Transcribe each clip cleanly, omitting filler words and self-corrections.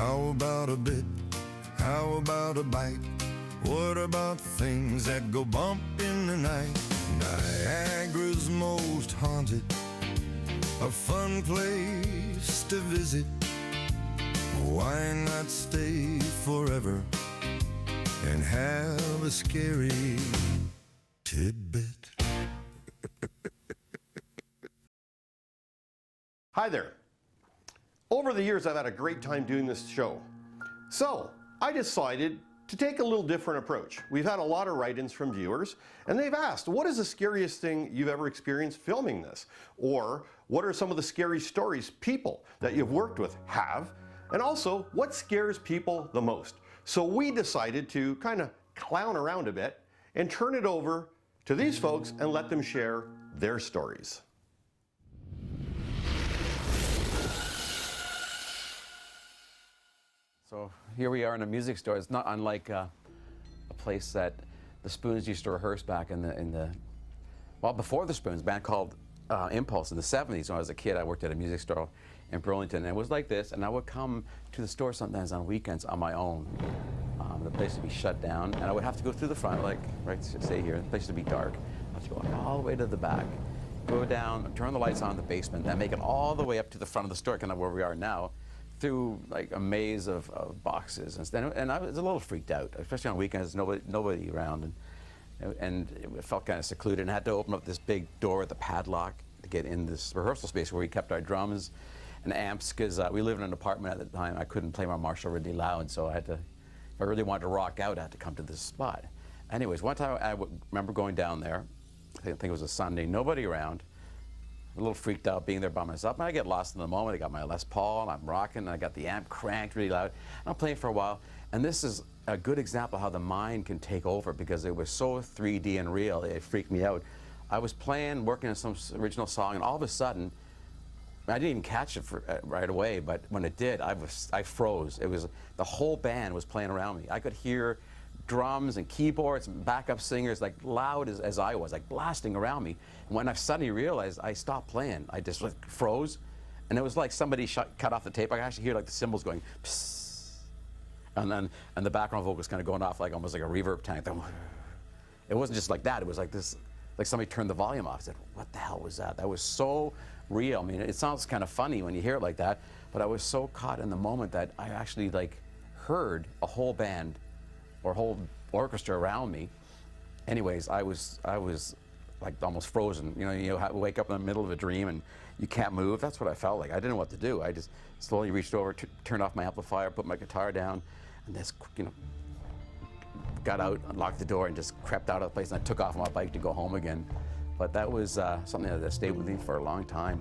How about a bit? How about a bite? What about things that go bump in the night? Niagara's most haunted, a fun place to visit. Why not stay forever and have a scary tidbit? Hi there. Over the years, I've had a great time doing this show. So I decided to take a little different approach. We've had a lot of write-ins from viewers, and they've asked, what is the scariest thing you've ever experienced filming this? Or what are some of the scary stories people that you've worked with have? And also, what scares people the most? So we decided to kind of clown around a bit and turn it over to these folks and let them share their stories. So here we are in a music store. It's not unlike a place that the Spoons used to rehearse back in the well, before the Spoons, a band called Impulse in the 70s. When I was a kid, I worked at a music store in Burlington, and it was like this, and I would come to the store sometimes on weekends on my own. The place would be shut down, and I would have to go through the front, like, right, say here, the place would be dark. I have to go all the way to the back, go down, turn the lights on in the basement, and make it all the way up to the front of the store, kind of where we are now, through like a maze of boxes, and I was a little freaked out, especially on weekends. Nobody around, and it felt kind of secluded. And I had to open up this big door with a padlock to get in this rehearsal space where we kept our drums and amps, because we lived in an apartment at the time. I couldn't play my Marshall really loud, so I had to. If I really wanted to rock out, I had to come to this spot. Anyways, one time I remember going down there. I think it was a Sunday. Nobody around. A little freaked out being there by myself, and I get lost in the moment. I got my Les Paul, and I'm rocking, and I got the amp cranked really loud. I'm playing for a while, and this is a good example of how the mind can take over, because it was so 3D and real, it freaked me out. I was playing, working on some original song, and all of a sudden, I didn't even catch it right away, but when it did, I froze. It was, the whole band was playing around me. I could hear drums and keyboards and backup singers like loud as I was, like blasting around me. And when I suddenly realized, I stopped playing. I just like froze, and it was like somebody cut off the tape. I could actually hear like the cymbals going psst, and the background vocals kind of going off like almost like a reverb tank. It wasn't just like that. It was like this, like somebody turned the volume off. I said, what the hell was that? That was so real. I mean, it sounds kind of funny when you hear it like that, but I was so caught in the moment that I actually like heard a whole band or whole orchestra around me. Anyways, I was like almost frozen. You wake up in the middle of a dream and you can't move. That's what I felt like. I didn't know what to do. I just slowly reached over, turned off my amplifier, put my guitar down, and just got out, unlocked the door, and just crept out of the place. And I took off on my bike to go home again. But that was something that stayed with me for a long time.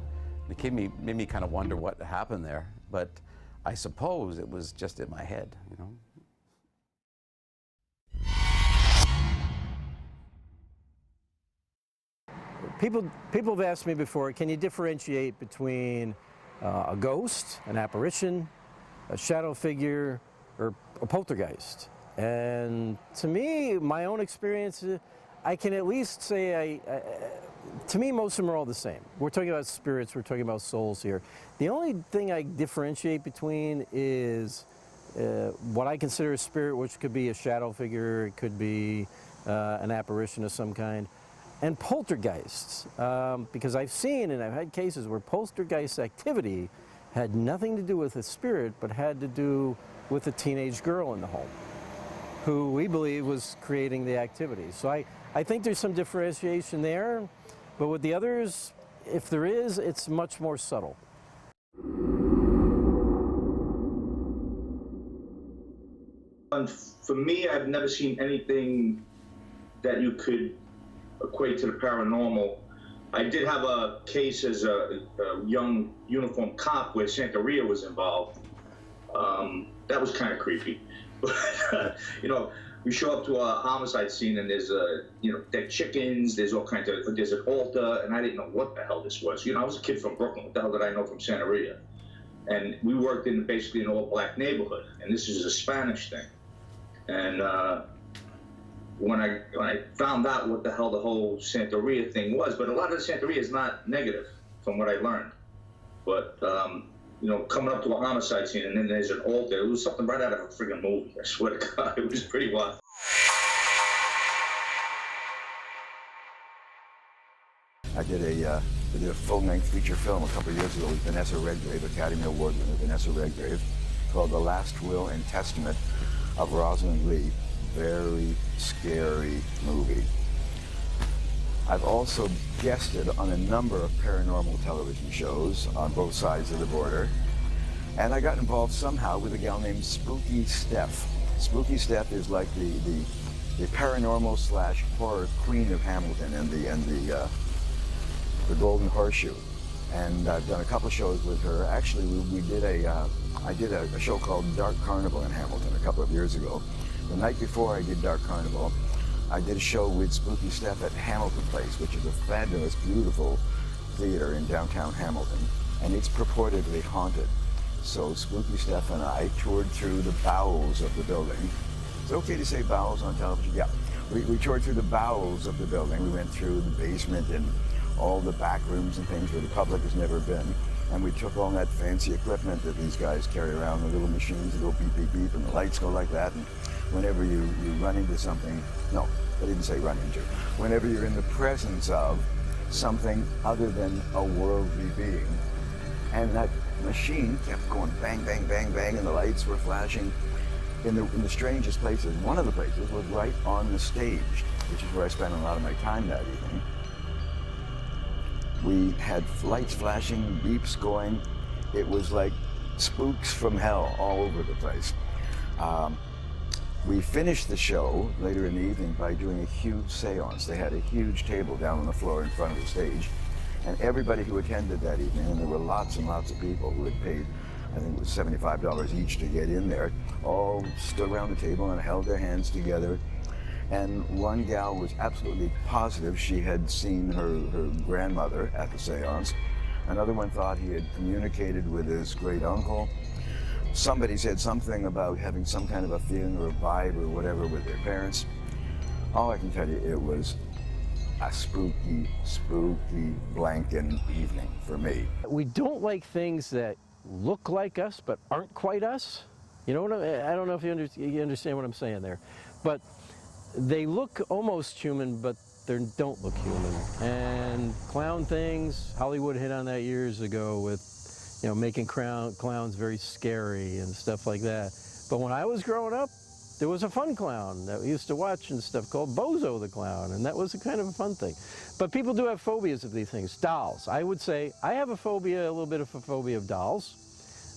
It made me kind of wonder what happened there. But I suppose it was just in my head, People have asked me before, can you differentiate between a ghost, an apparition, a shadow figure, or a poltergeist? And to me, my own experience, I can at least say, to me, most of them are all the same. We're talking about spirits, we're talking about souls here. The only thing I differentiate between is what I consider a spirit, which could be a shadow figure, it could be an apparition of some kind, and poltergeists, because I've seen and I've had cases where poltergeist activity had nothing to do with a spirit, but had to do with a teenage girl in the home, who we believe was creating the activity. So I think there's some differentiation there, but with the others, if there is, it's much more subtle. And for me, I've never seen anything that you could equate to the paranormal. I did have a case as a young uniformed cop where Santeria was involved. That was kind of creepy. We show up to a homicide scene and there's dead chickens, there's all kinds of, there's an altar, and I didn't know what the hell this was. I was a kid from Brooklyn. What the hell did I know from Santeria? And we worked in basically an all-black neighborhood, and this is a Spanish thing. And when I found out what the hell the whole Santeria thing was, but a lot of the Santeria is not negative, from what I learned. But coming up to a homicide scene, and then there's an altar. It was something right out of a friggin' movie. I swear to God, it was pretty wild. I did a full-length feature film a couple of years ago with Vanessa Redgrave, Academy Award winner Vanessa Redgrave, called The Last Will and Testament of Rosalind Lee. Very scary movie. I've also guested on a number of paranormal television shows on both sides of the border. And I got involved somehow with a gal named Spooky Steph. Spooky Steph is like the paranormal / horror queen of Hamilton and the Golden Horseshoe. And I've done a couple shows with her. Actually, I did a show called Dark Carnival in Hamilton a couple of years ago. The night before I did Dark Carnival, I did a show with Spooky Steph at Hamilton Place, which is a fabulous, beautiful theater in downtown Hamilton, and it's purportedly haunted. So Spooky Steph and I toured through the bowels of the building. Is it okay to say bowels on television? Yeah. We toured through the bowels of the building. We went through the basement and all the back rooms and things where the public has never been. And we took all that fancy equipment that these guys carry around, the little machines that go beep, beep, beep, and the lights go like that. And whenever you run into something, no, I didn't say run into. Whenever you're in the presence of something other than a worldly being, and that machine kept going bang, bang, bang, bang, and the lights were flashing in the strangest places. One of the places was right on the stage, which is where I spent a lot of my time that evening. We had lights flashing, beeps going. It was like spooks from hell all over the place. We finished the show later in the evening by doing a huge seance. They had a huge table down on the floor in front of the stage. And everybody who attended that evening, and there were lots and lots of people who had paid, I think it was $75 each to get in there, all stood around the table and held their hands together. And one gal was absolutely positive she had seen her grandmother at the seance. Another one thought he had communicated with his great uncle. Somebody said something about having some kind of a feeling or a vibe or whatever with their parents. All I can tell you, it was a spooky, spooky blanking evening for me. We don't like things that look like us but aren't quite us. You know what I don't know if you understand what I'm saying there. But they look almost human, but they don't look human. And clown things, Hollywood hit on that years ago with, making clowns very scary and stuff like that. But when I was growing up, there was a fun clown that we used to watch and stuff called Bozo the Clown, and that was a kind of a fun thing. But people do have phobias of these things. Dolls. I would say I have a little bit of a phobia of dolls.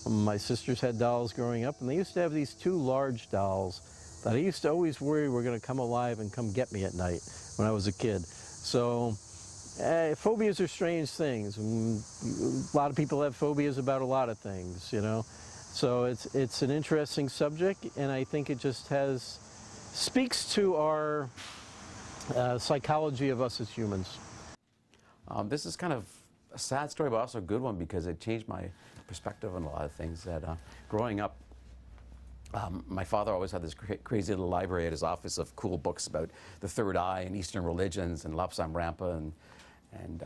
My sisters had dolls growing up, and they used to have these two large dolls that I used to always worry were going to come alive and come get me at night when I was a kid. So phobias are strange things. A lot of people have phobias about a lot of things, So it's an interesting subject, and I think it just speaks to our psychology of us as humans. This is kind of a sad story, but also a good one because it changed my perspective on a lot of things. That growing up, my father always had this crazy little library at his office of cool books about the third eye and Eastern religions and Lapsang Rampa and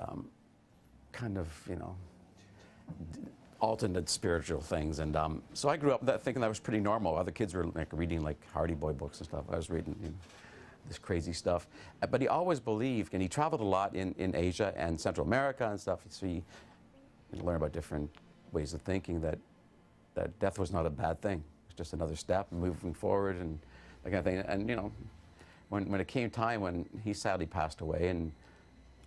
kind of, alternate spiritual things. And so I grew up thinking that was pretty normal. Other kids were reading Hardy Boy books and stuff. I was reading this crazy stuff. But he always believed, and he traveled a lot in Asia and Central America and stuff. So he learned about different ways of thinking that death was not a bad thing. Just another step moving forward and that kind of thing. And when it came time when he sadly passed away, and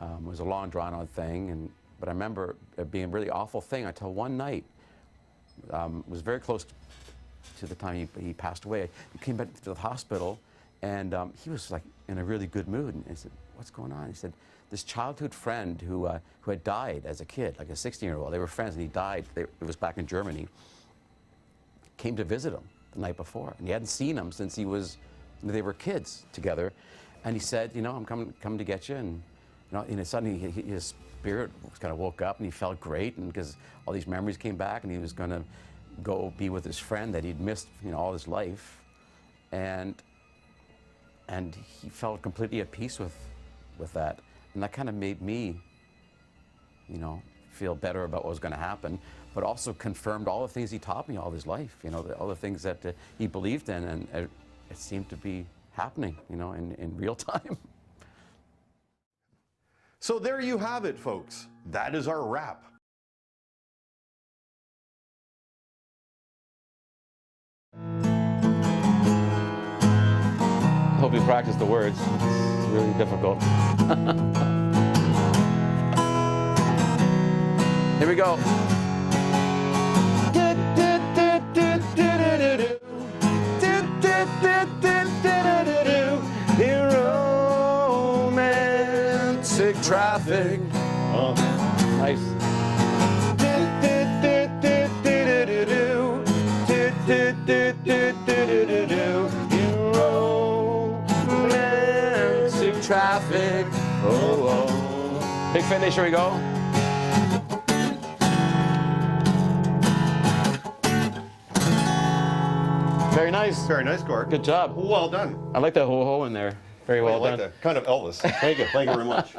it was a long drawn out thing, but I remember it being a really awful thing until one night, it was very close to the time he passed away. He came back to the hospital, and he was in a really good mood, and I said, "What's going on?" He said, "This childhood friend who had died as a kid, like a 16-year-old, they were friends, and he died, it was back in Germany, came to visit him the night before, and he hadn't seen him since they were kids together, and he said, I'm coming to get you, and suddenly his spirit kind of woke up, and he felt great, and because all these memories came back, and he was going to go be with his friend that he'd missed, all his life, and he felt completely at peace with that, and that kind of made me, feel better about what was going to happen. but also confirmed all the things he taught me all his life, you know, all the things that he believed in, and it seemed to be happening, you know, in real time. So there you have it, folks. That is our wrap. I hope you practice the words. It's really difficult. Here we go. Romantic traffic. Oh, nice. Romantic traffic. Oh, oh. Big finish, here we go. Very nice. Very nice, Gord. Good job. Well done. I like that ho-ho in there. Very well I like done. that. Kind of Elvis. Thank you. Thank you very much.